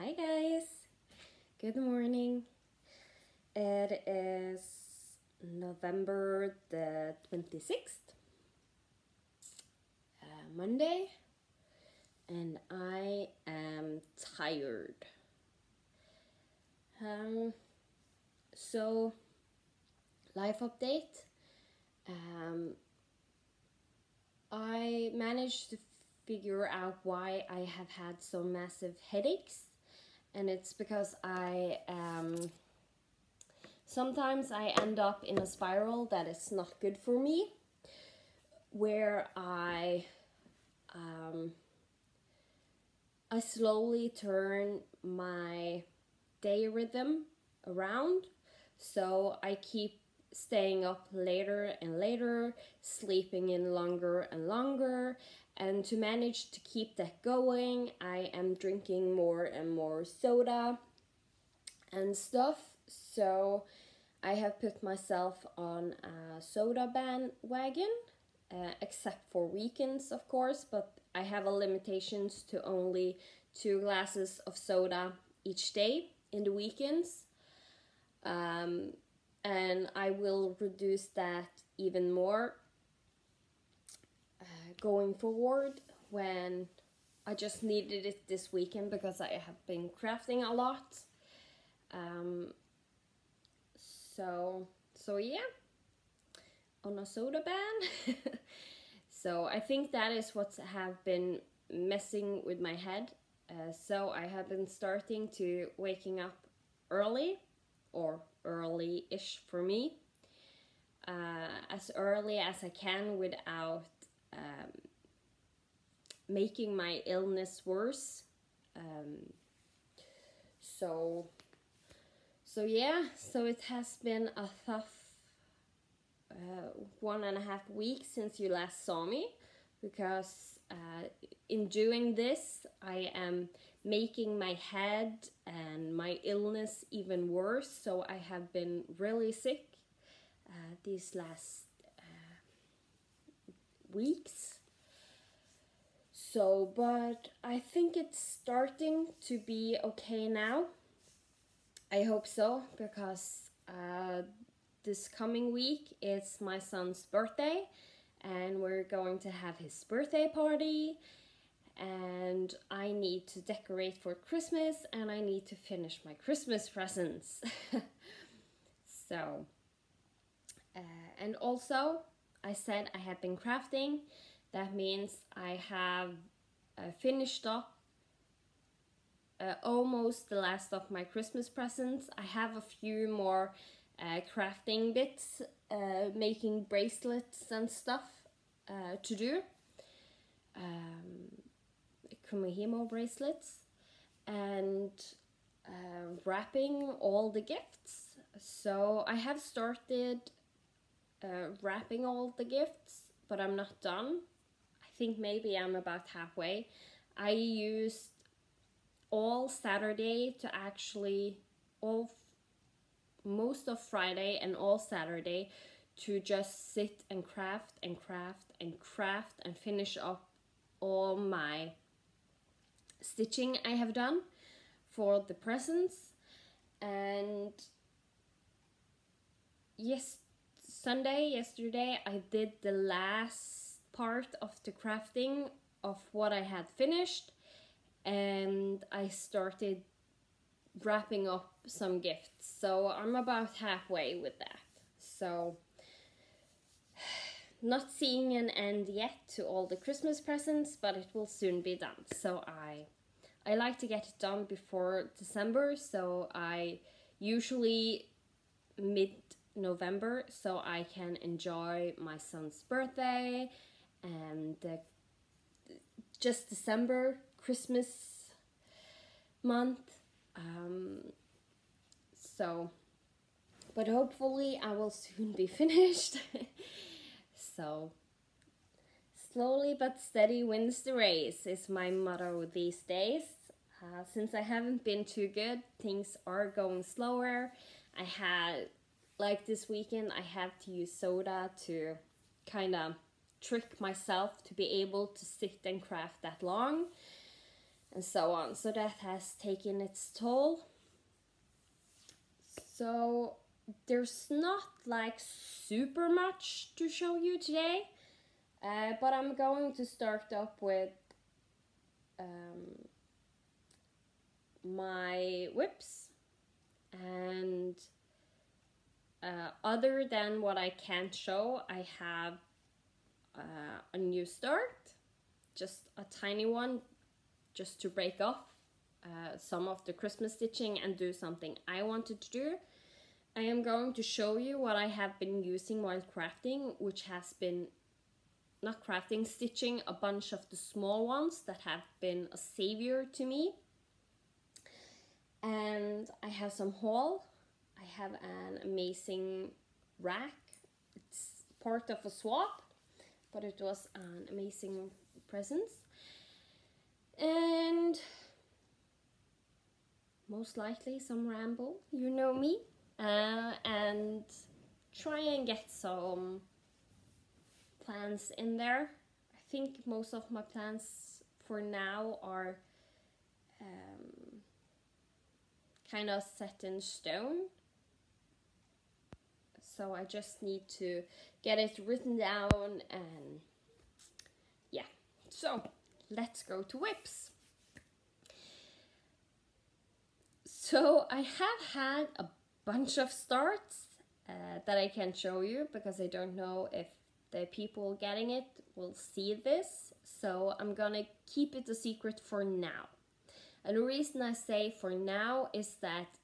Hi guys, good morning. It is November the 26th, Monday, and I am tired. So, life update. I managed to figure out why I have had so massive headaches, and it's because sometimes I end up in a spiral that is not good for me, where I slowly turn my day rhythm around, so I keep staying up later and later, sleeping in longer and longer, and to manage to keep that going, I am drinking more and more soda and stuff. So I have put myself on a soda bandwagon, except for weekends, of course, but I have a limitations to only 2 glasses of soda each day in the weekends. And I will reduce that even more going forward, when I just needed it this weekend because I have been crafting a lot. So yeah, on a soda ban. So I think that is what have been messing with my head. So I have been starting to waking up early, or early-ish for me, as early as I can without making my illness worse. So yeah, so it has been a tough 1.5 weeks since you last saw me, because in doing this I am making my head and my illness even worse. So I have been really sick these last weeks. So, but I think it's starting to be okay now. I hope so, because this coming week is my son's birthday, and we're going to have his birthday party, and I need to decorate for Christmas, and I need to finish my Christmas presents. So, and also I said I have been crafting. That means I have finished up almost the last of my Christmas presents. I have a few more crafting bits, making bracelets and stuff to do. Kumihimo bracelets, and wrapping all the gifts. So I have started wrapping all the gifts, but I'm not done. I think maybe I'm about halfway. I used all Saturday to actually, most of Friday and all Saturday, to just sit and craft and craft and craft and finish up all my stitching I have done for the presents. And yesterday I did the last part of the crafting of what I had finished, and I started wrapping up some gifts. So I'm about halfway with that. So not seeing an end yet to all the Christmas presents, but it will soon be done. So I like to get it done before December, so I usually mid-November, so I can enjoy my son's birthday and just December, Christmas month. So, but hopefully I will soon be finished. So, slowly but steady wins the race is my motto these days. Since I haven't been too good, things are going slower. I had, like this weekend, I had to use soda to kind of trick myself to be able to sit and craft that long. and so on. So that has taken its toll. So there's not like super much to show you today, but I'm going to start up with my whips, and other than what I can't show, I have a new start, just a tiny one, just to break off some of the Christmas stitching and do something I wanted to do. I am going to show you what I have been using while crafting, which has been not crafting, stitching a bunch of the small ones that have been a savior to me. And I have some haul. I have an amazing rack. It's part of a swap, but it was an amazing present. And most likely some ramble, you know me. And try and get some plans in there. I think most of my plans for now are kind of set in stone. So I just need to get it written down, and yeah. So let's go to whips. So I have had a bunch of starts that I can't show you because I don't know if the people getting it will see this. So I'm gonna keep it a secret for now. And the reason I say for now is that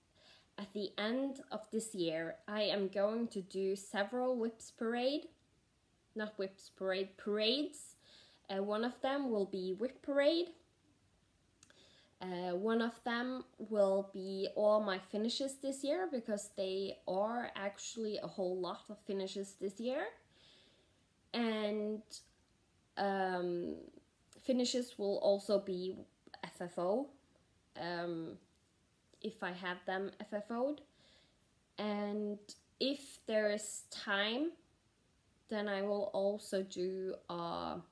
at the end of this year, I am going to do several whips parade. Not whips parade, parades. One of them will be whip parade. One of them will be all my finishes this year, because they are actually a whole lot of finishes this year. And finishes will also be FFO, if I have them FFO'd. And if there is time, then I will also do a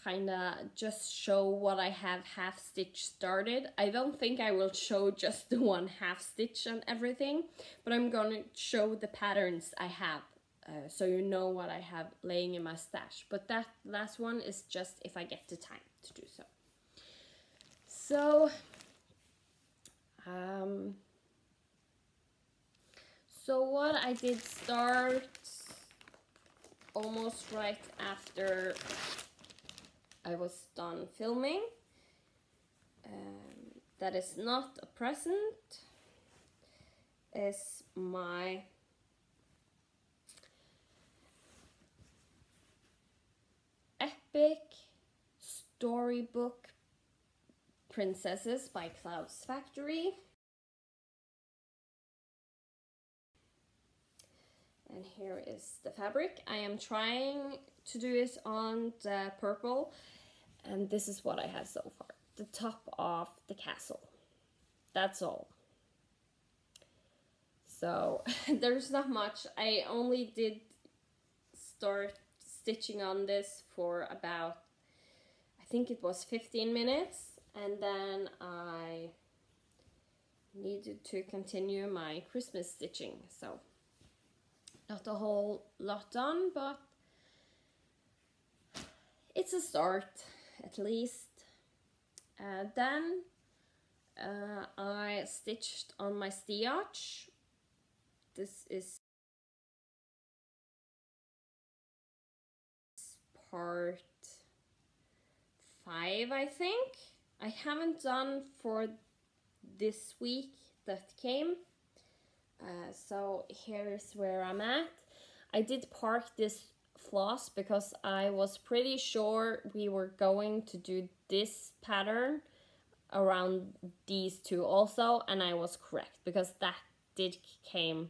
kinda just show what I have half stitch started. I don't think I will show just the one half stitch and everything, but I'm gonna show the patterns I have, so you know what I have laying in my stash. But that last one is just if I get the time to do so. So what I did start almost right after I was done filming. That is not a present. Is my epic storybook Princesses by Cloud's Factory. And here is the fabric. I am trying to do it on the purple, and this is what I have so far. The top of the castle. That's all. So there's not much. I only did start stitching on this for about, I think it was 15 minutes, and then I needed to continue my Christmas stitching. So not a whole lot done, but it's a start at least. Then I stitched on my stitch. This is part 5, I think. I haven't done for this week that came. So here's where I'm at. I did park this floss because I was pretty sure we were going to do this pattern around these two also, and I was correct because that did came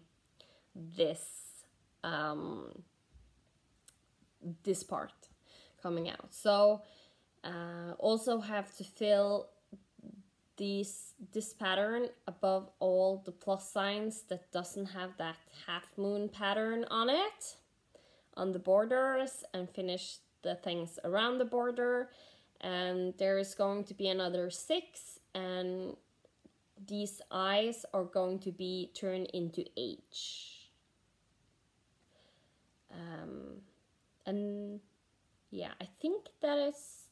this this part coming out. So also have to fill this pattern above all the plus signs that doesn't have that half moon pattern on it, on the borders, and finish the things around the border, and there is going to be another 6, and these eyes are going to be turned into H. And yeah, I think that's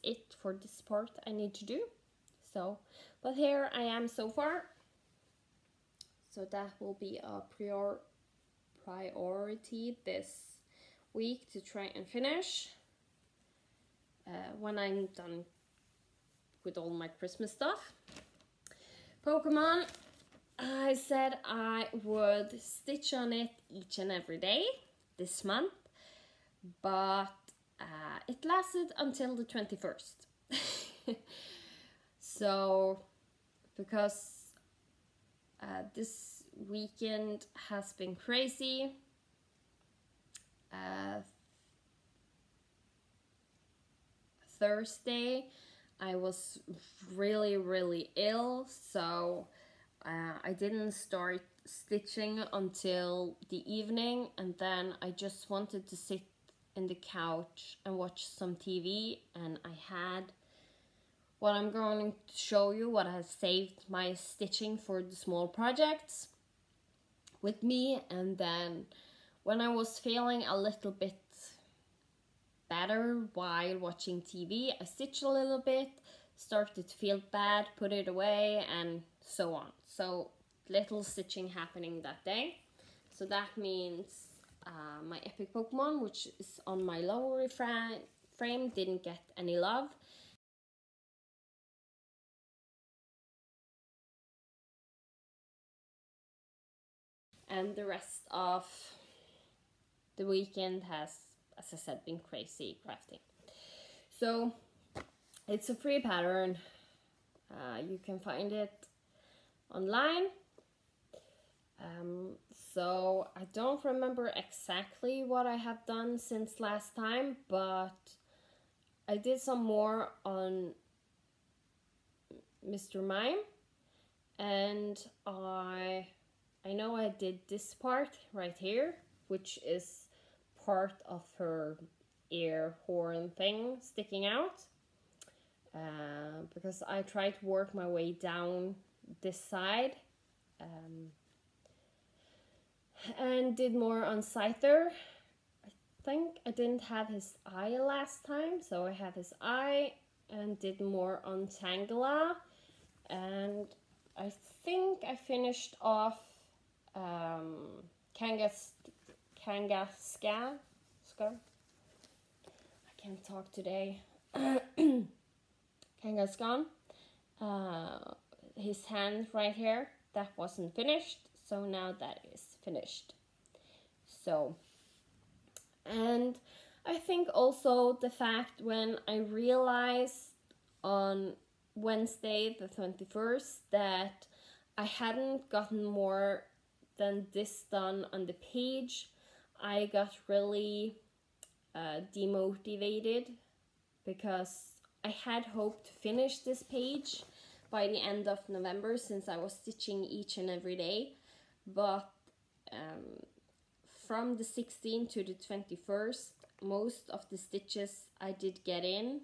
it for this part I need to do. So, but here I am so far. So that will be a priority this week to try and finish. When I'm done with all my Christmas stuff. Pokemon, I said I would stitch on it each and every day this month, but it lasted until the 21st. So, because this weekend has been crazy, Thursday I was really ill, so I didn't start stitching until the evening, and then I just wanted to sit in the couch and watch some TV, and I had what I'm going to show you, what I have saved my stitching for the small projects with me. And then when I was feeling a little bit better while watching TV, I stitched a little bit, started to feel bad, put it away, and so on. So little stitching happening that day. So that means my epic Pokemon, which is on my lower frame, didn't get any love. And the rest of the weekend has, as I said, been crazy crafting. So it's a free pattern. You can find it online. So I don't remember exactly what I have done since last time, but I did some more on Mr. Mime, and I know I did this part right here, which is part of her ear horn thing sticking out, because I tried to work my way down this side, and did more on Scyther. I think I didn't have his eye last time, so I had his eye, and did more on Tangela, and I think I finished off Kangaskhan. I can't talk today. Kangaskhan. His hand right here, that wasn't finished, so now that is finished. So, and I think also the fact when I realized on Wednesday the 21st that I hadn't gotten more than this done on the page, I got really demotivated, because I had hoped to finish this page by the end of November, since I was stitching each and every day, but from the 16th to the 21st, most of the stitches I did get in,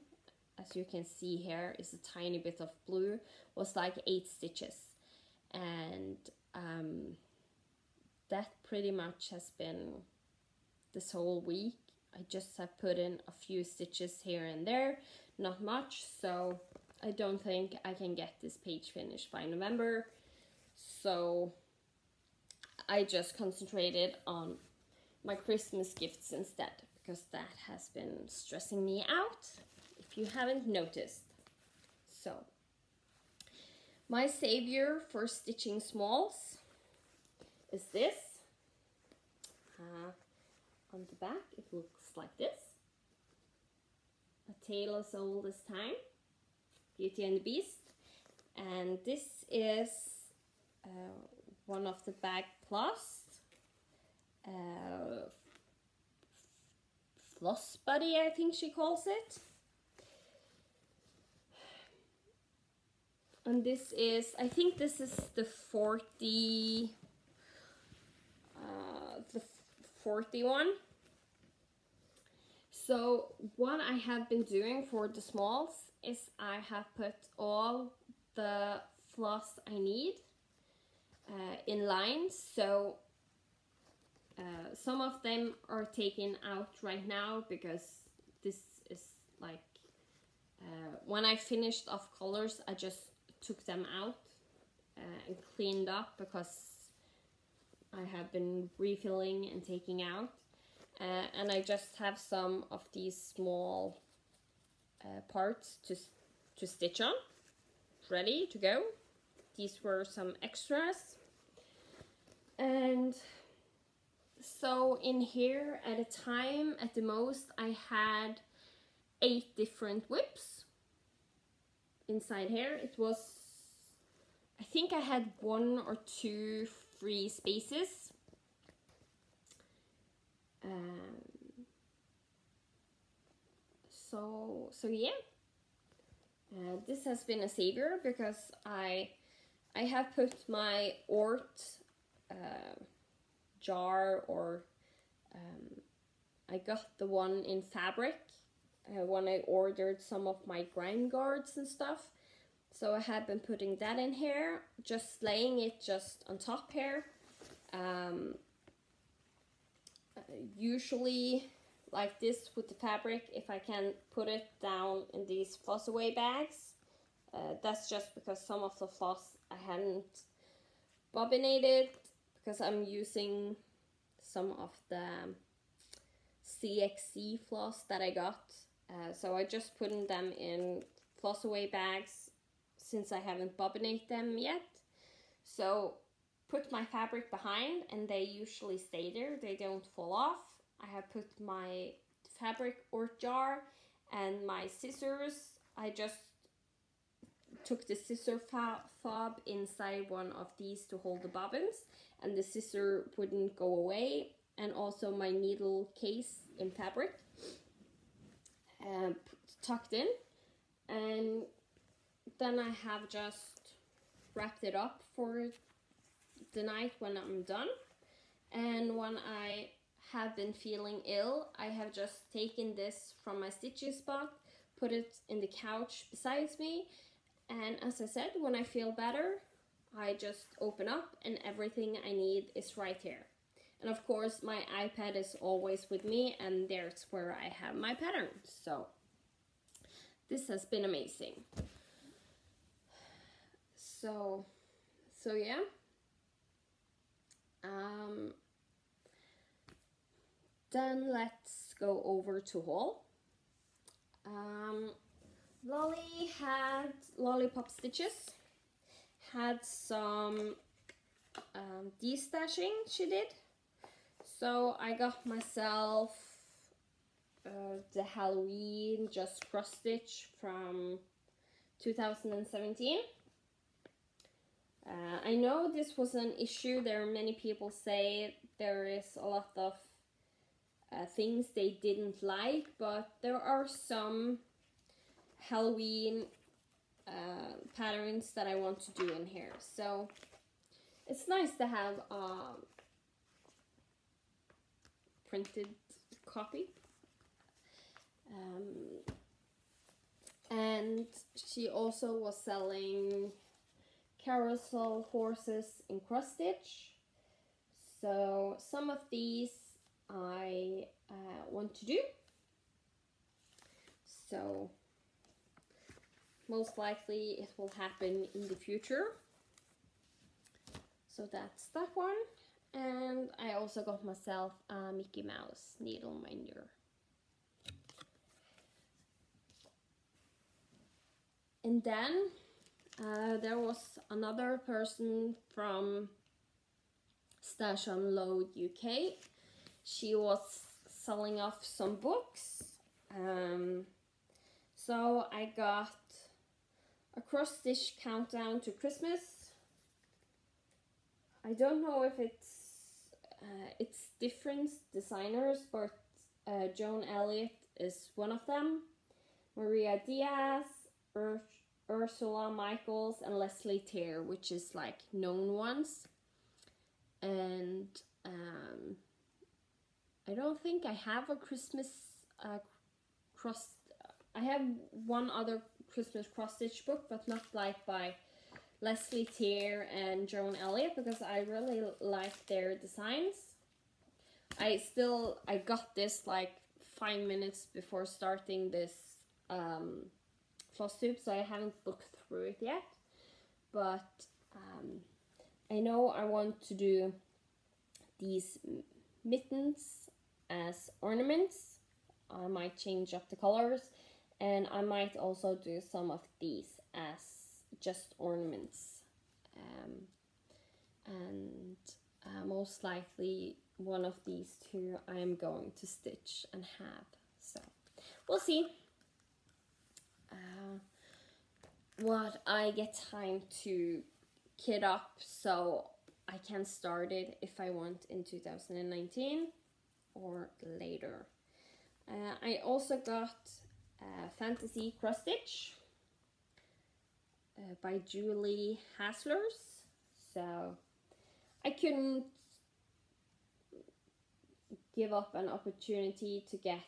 as you can see here is a tiny bit of blue, was like 8 stitches, and that pretty much has been this whole week. I just have put in a few stitches here and there, not much, so I don't think I can get this page finished by November. So I just concentrated on my Christmas gifts instead, because that has been stressing me out, if you haven't noticed. So my savior for stitching smalls is this. On the back it looks like this. A Tale as Old as Time, Beauty and the Beast. And this is one of the bag cloths. Floss Buddy, I think she calls it. And this is, I think this is the 41. So what I have been doing for the smalls is I have put all the floss I need in lines. So some of them are taken out right now because this is like when I finished off colors, I just took them out and cleaned up because I have been refilling and taking out. And I just have some of these small parts to stitch on, ready to go. These were some extras. And so in here at a time, at the most, I had 8 different whips inside here. It was, I think I had 1 or 2 free spaces. So yeah, this has been a savior because I have put my Ort jar, or I got the one in fabric when I ordered some of my grind guards and stuff. So I have been putting that in here, just laying it just on top here. Usually like this with the fabric, if I can put it down in these floss away bags. That's just because some of the floss I hadn't bobbinated because I'm using some of the CXC floss that I got. So I just put them in floss away bags since I haven't bobbinated them yet. So put my fabric behind and they usually stay there, they don't fall off. I have put my fabric Ort jar and my scissors. I just took the scissor fob inside one of these to hold the bobbins and the scissor wouldn't go away, and also my needle case in fabric tucked in, and then I have just wrapped it up for the night when I'm done. And when I have been feeling ill, I have just taken this from my stitching spot, put it in the couch besides me, and as I said, when I feel better, I just open up and everything I need is right here. And of course my iPad is always with me, and there's where I have my patterns. So this has been amazing. So yeah. Then let's go over to haul. Lolly had lollipop stitches, had some destashing she did. So I got myself the Halloween just cross stitch from 2017. I know this was an issue. There are many people say there is a lot of things they didn't like, but there are some Halloween patterns that I want to do in here. So it's nice to have a printed copy. And she also was selling carousel horses in cross stitch. So some of these I want to do. So most likely it will happen in the future. So that's that one. And I also got myself a Mickey Mouse needle minder. And then there was another person from Stash Unload UK. She was selling off some books. So I got a cross stitch countdown to Christmas. I don't know if it's different designers, but Joan Elliott is one of them. Maria Diaz, Ursula Michaels, and Leslie Tear, which is like known ones. And I don't think I have a Christmas cross. I have one other Christmas cross stitch book, but not like by Leslie Tier and Joan Elliott, because I really like their designs. I got this like 5 minutes before starting this Flosstube, so I haven't looked through it yet. But I know I want to do these mittens as ornaments. I might change up the colors, and I might also do some of these as just ornaments. Most likely one of these two I am going to stitch and have. So we'll see what I get time to kit up, so I can start it if I want in 2019 or later. I also got Fantasy Cross Stitch by Julie Haslers, so I couldn't give up an opportunity to get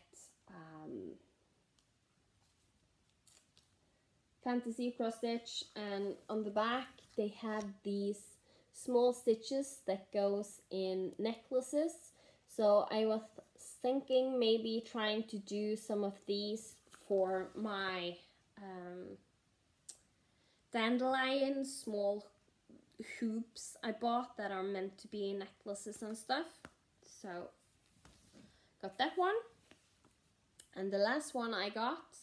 Fantasy Cross Stitch, and on the back they have these small stitches that goes in necklaces. So I was thinking maybe trying to do some of these for my dandelion small hoops I bought that are meant to be necklaces and stuff. So got that one. And the last one I got,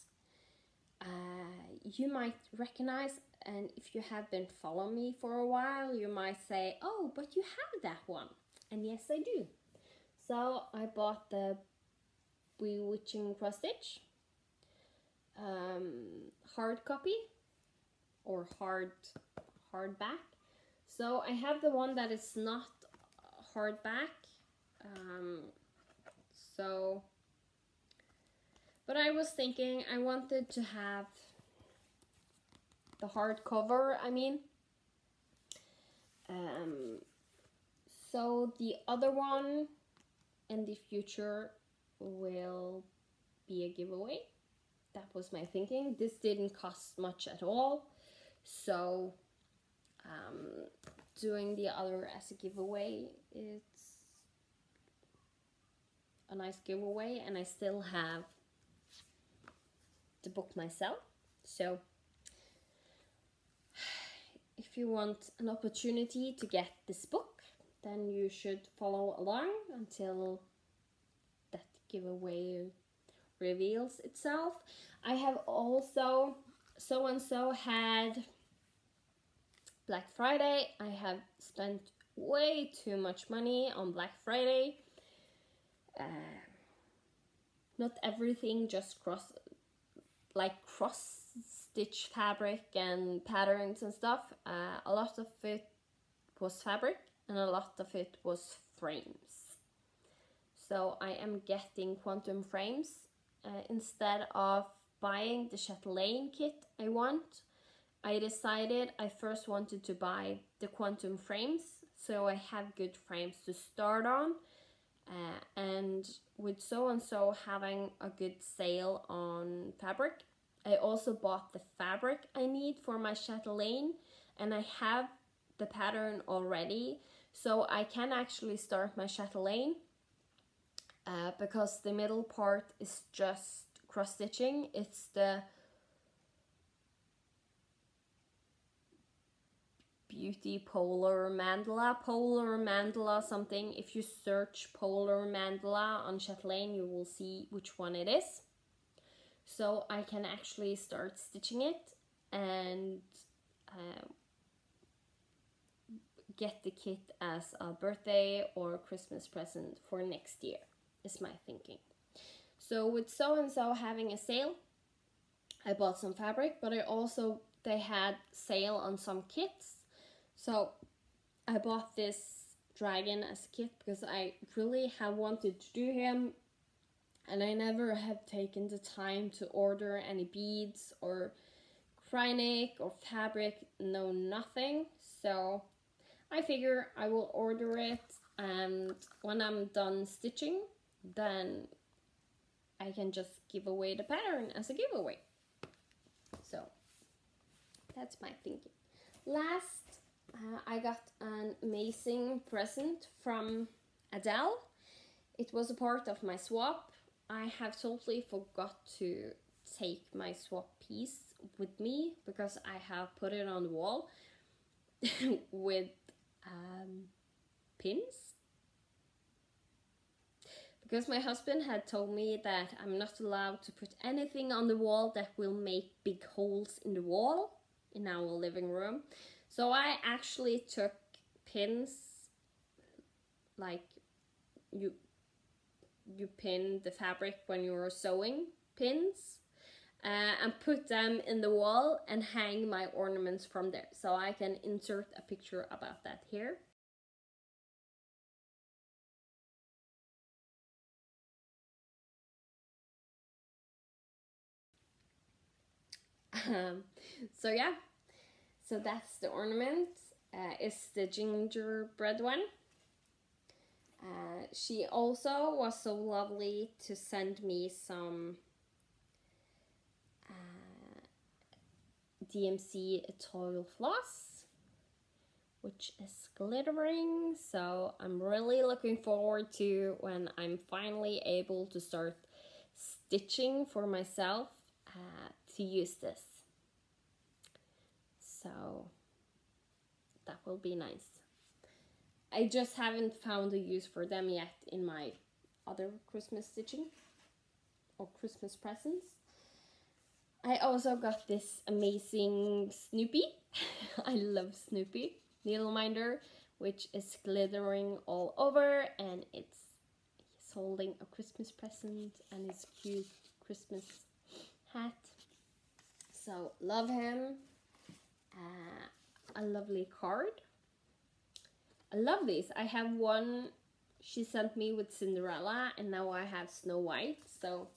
you might recognize, and if you have been following me for a while, you might say, oh, but you have that one. And yes, I do. So I bought the Bewitching Cross Stitch hard copy or hardback. So I have the one that is not hardback. But I was thinking I wanted to have the hardcover, I mean. So the other one in the future will be a giveaway. That was my thinking. This didn't cost much at all. So doing the other as a giveaway, it's a nice giveaway, and I still have the book myself. So if you want an opportunity to get this book, then you should follow along until that giveaway reveals itself. I have also had Black Friday. I have spent way too much money on Black Friday. Not everything just cross stitch fabric and patterns and stuff. A lot of it was fabric and a lot of it was frames. So I am getting quantum frames instead of buying the chatelaine kit I want. I decided I first wanted to buy the quantum frames, so I have good frames to start on. And with so having a good sale on fabric, I also bought the fabric I need for my chatelaine, and I have the pattern already, so I can actually start my chatelaine because the middle part is just cross stitching. It's the Beauty Polar Mandala something. If you search Polar Mandala on chatelaine, you will see which one it is. So I can actually start stitching it and get the kit as a birthday or Christmas present for next year, is my thinking. So with so having a sale, I bought some fabric, but they had sale on some kits. So I bought this dragon as a kit because I really have wanted to do him, and I never have taken the time to order any beads or Krynic or fabric, no nothing. So I figure I will order it, and when I'm done stitching, then I can just give away the pattern as a giveaway. So that's my thinking. Last, I got an amazing present from Adele. It was a part of my swap. I have totally forgot to take my swap piece with me because I have put it on the wall with pins. Because my husband had told me that I'm not allowed to put anything on the wall that will make big holes in the wall in our living room. So I actually took pins, like you pin the fabric when you're sewing, pins, and put them in the wall and hang my ornaments from there. So I can insert a picture about that here. So yeah, so that's the ornament. It's the gingerbread one. She also was so lovely to send me some DMC toil floss, which is glittering. So I'm really looking forward to when I'm finally able to start stitching for myself to use this. So that will be nice. I just haven't found a use for them yet in my other Christmas stitching or Christmas presents. I also got this amazing Snoopy. I love Snoopy needle minder, which is glittering all over, and he's holding a Christmas present and his cute Christmas hat. So love him. A lovely card. I love these. I have one she sent me with Cinderella, and now I have Snow White, so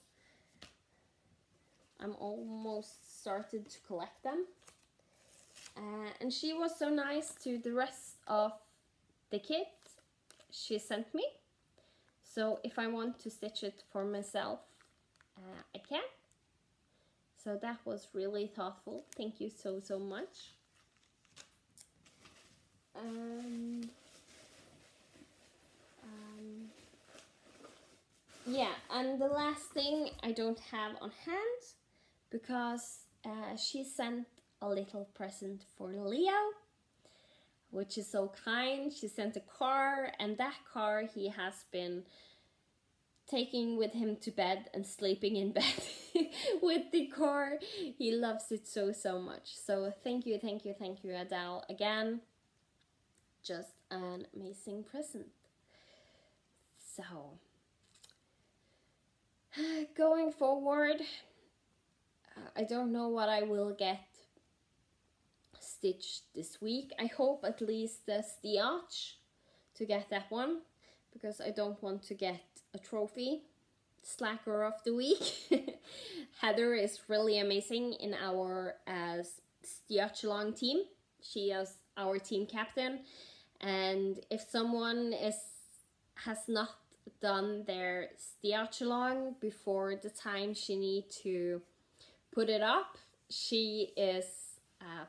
I'm almost started to collect them. And she was so nice to the rest of the kit she sent me. So if I want to stitch it for myself, I can. So that was really thoughtful. Thank you so much. Yeah, and the last thing I don't have on hand, because she sent a little present for Leo, which is so kind. She sent a car, and that car he has been taking with him to bed and sleeping in bed with the car. He loves it so much. So thank you Adele again. Just an amazing present. So going forward, I don't know what I will get stitched this week. I hope at least the diett to get that one, because I don't want to get a trophy slacker of the week. Heather is really amazing in our diett team. She is our team captain, and if someone has not done their diett before the time she need to put it up, she is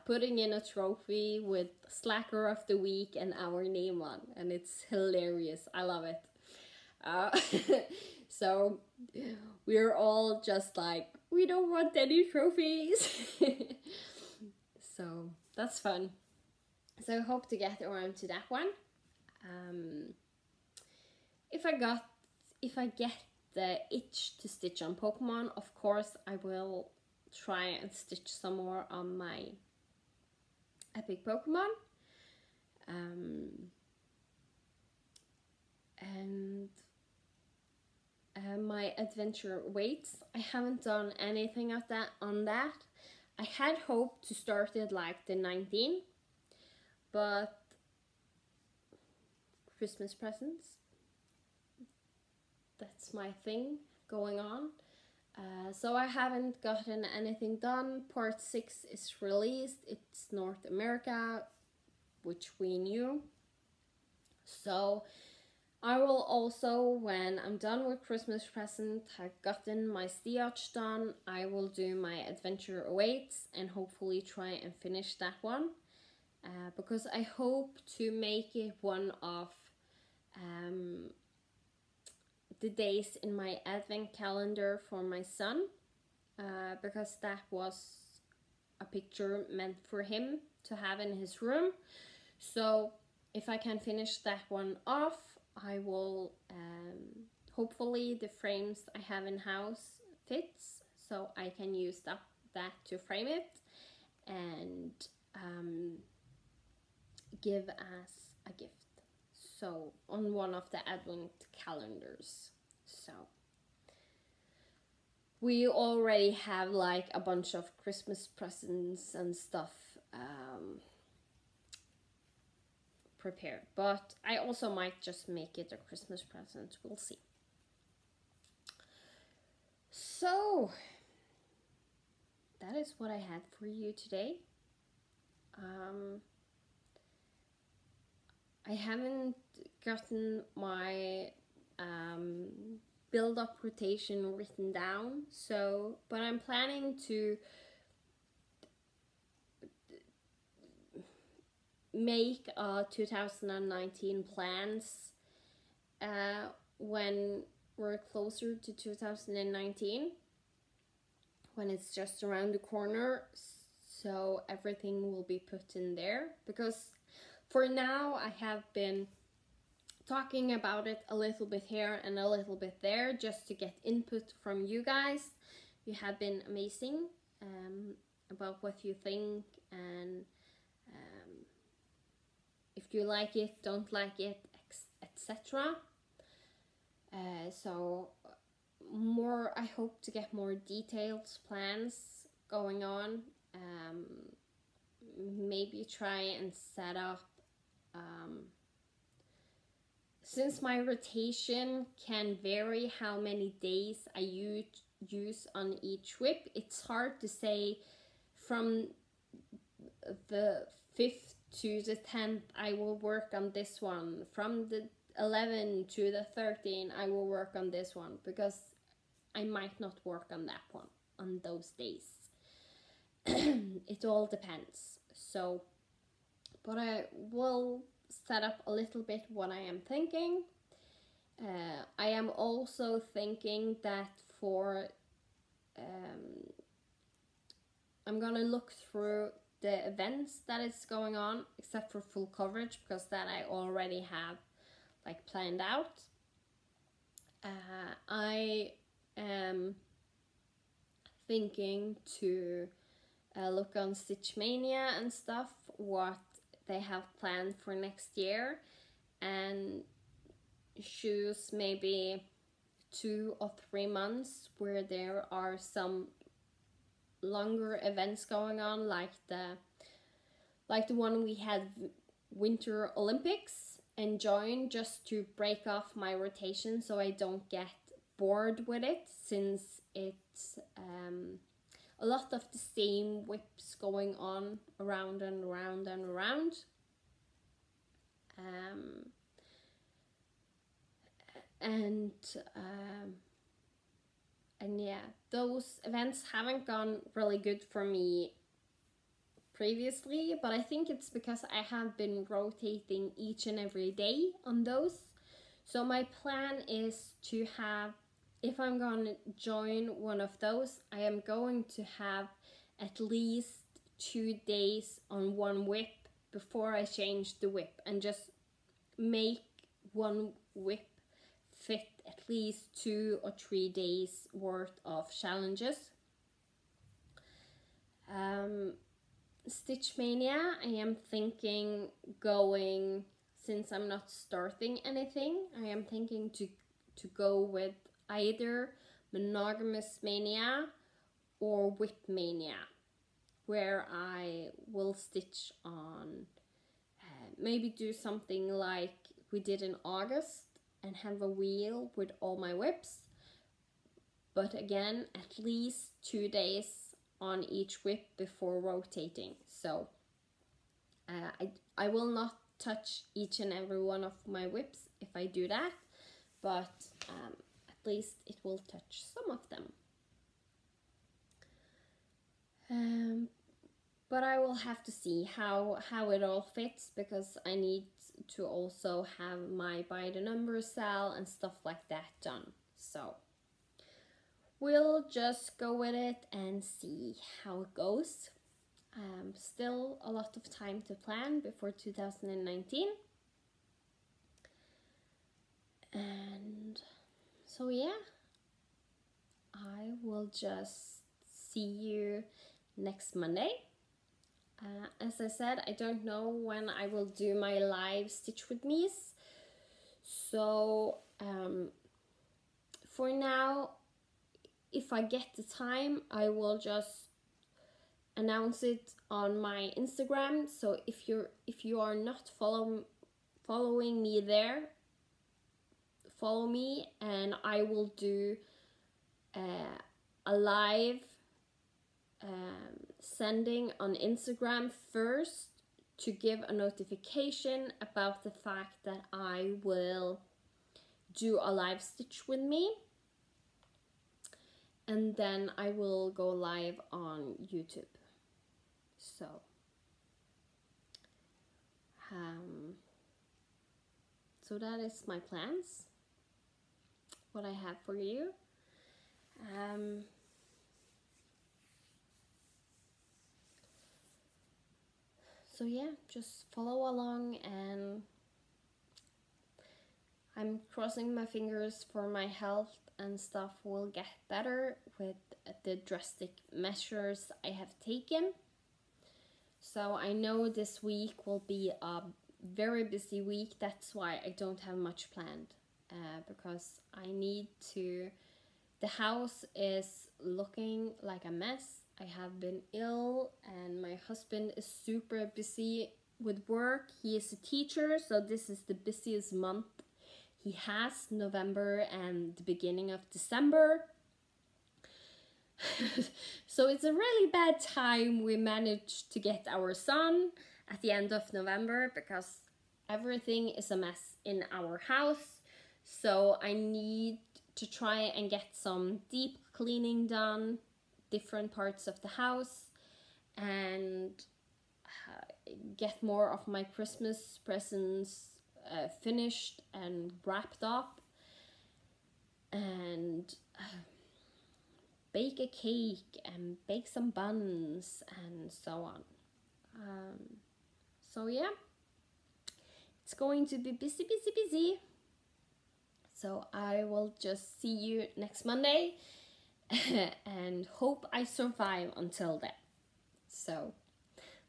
putting in a trophy with slacker of the week and our name on, and it's hilarious. I love it. So we're all just like, we don't want any trophies. So that's fun. So I hope to get around to that one. If I get the itch to stitch on Pokemon, of course I will try and stitch some more on my epic Pokemon. And my adventure waits. I haven't done anything of that on that. I had hoped to start it like the 19th, but Christmas presents, that's my thing going on. So I haven't gotten anything done. Part 6 is released. It's North America, which we knew. So I will also, when I'm done with Christmas present, have gotten my diett done, I will do my adventure awaits and hopefully try and finish that one. Because I hope to make it one of the days in my advent calendar for my son, because that was a picture meant for him to have in his room. So if I can finish that one off, I will, hopefully the frames I have in house fits, so I can use that to frame it and give as a gift. So on one of the advent calendars. So we already have like a bunch of Christmas presents and stuff prepared, but I also might just make it a Christmas present. We'll see. So that is what I had for you today. I haven't gotten my build-up rotation written down, so but I'm planning to make 2019 plans when we're closer to 2019, when it's just around the corner, so everything will be put in there, because for now I have been talking about it a little bit here and a little bit there just to get input from you guys. You have been amazing about what you think, and if you like it, don't like it, etc. So I hope to get more detailed plans going on. Maybe try and set up, since my rotation can vary how many days I use on each whip, it's hard to say from the 5th to the 10th I will work on this one, from the 11th to the 13th I will work on this one, because I might not work on that one on those days. It all depends. So, but I will set up a little bit what I am thinking. I am also thinking that for I'm gonna look through the events that is going on, except for full coverage, because that I already have like planned out. I am thinking to look on Stitch Mania and stuff, what they have planned for next year, and choose maybe 2 or 3 months where there are some longer events going on, like the one we had Winter Olympics, and join just to break off my rotation so I don't get bored with it, since it's a lot of the same whips going on around and around and around. And yeah, those events haven't gone really good for me previously, but I think it's because I have been rotating each and every day on those. So my plan is to have, if I'm going to join one of those, I am going to have at least 2 days on one whip before I change the whip, and just make one whip fit at least 2 or 3 days worth of challenges. Stitch Mania, I am thinking going, since I'm not starting anything, I am thinking to go with either Monogamous Mania or Whip Mania, where I will stitch on, maybe do something like we did in August and have a wheel with all my whips, but again at least 2 days on each whip before rotating. So I will not touch each and every one of my whips if I do that, but at least it will touch some of them. But I will have to see how it all fits, because I need to also have my by the number cell and stuff like that done. So we'll just go with it and see how it goes. Still a lot of time to plan before 2019. And so yeah, I will just see you next Monday. As I said, I don't know when I will do my live Stitch with Me's. So for now, if I get the time, I will just announce it on my Instagram. So if you are not following me there, follow me, and I will do a live sending on Instagram first to give a notification about the fact that I will do a live Stitch with me, and then I will go live on YouTube. So that is my plans, what I have for you. So yeah, just follow along, and I'm crossing my fingers for my health and stuff will get better with the drastic measures I have taken. So I know this week will be a very busy week. That's why I don't have much planned, because I need to... The house is looking like a mess. I have been ill, and my husband is super busy with work. He is a teacher, so this is the busiest month he has, November and the beginning of December. So it's a really bad time we managed to get our son at the end of November, because everything is a mess in our house. So I need to try and get some deep cleaning done, different parts of the house, and get more of my Christmas presents finished and wrapped up, and bake a cake and bake some buns and so on. So yeah, it's going to be busy, busy, busy. So I will just see you next Monday and hope I survive until then. So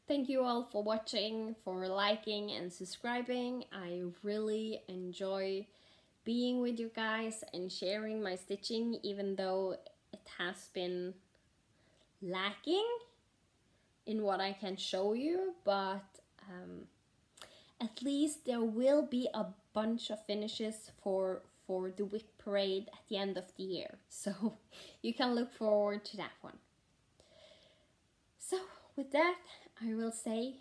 thank you all for watching, for liking and subscribing. I really enjoy being with you guys and sharing my stitching, even though it has been lacking in what I can show you, but at least there will be a bunch of finishes for the WIC parade at the end of the year, so you can look forward to that one. So with that, I will say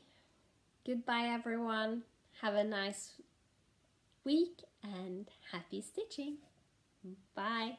goodbye everyone, have a nice week and happy stitching. Bye.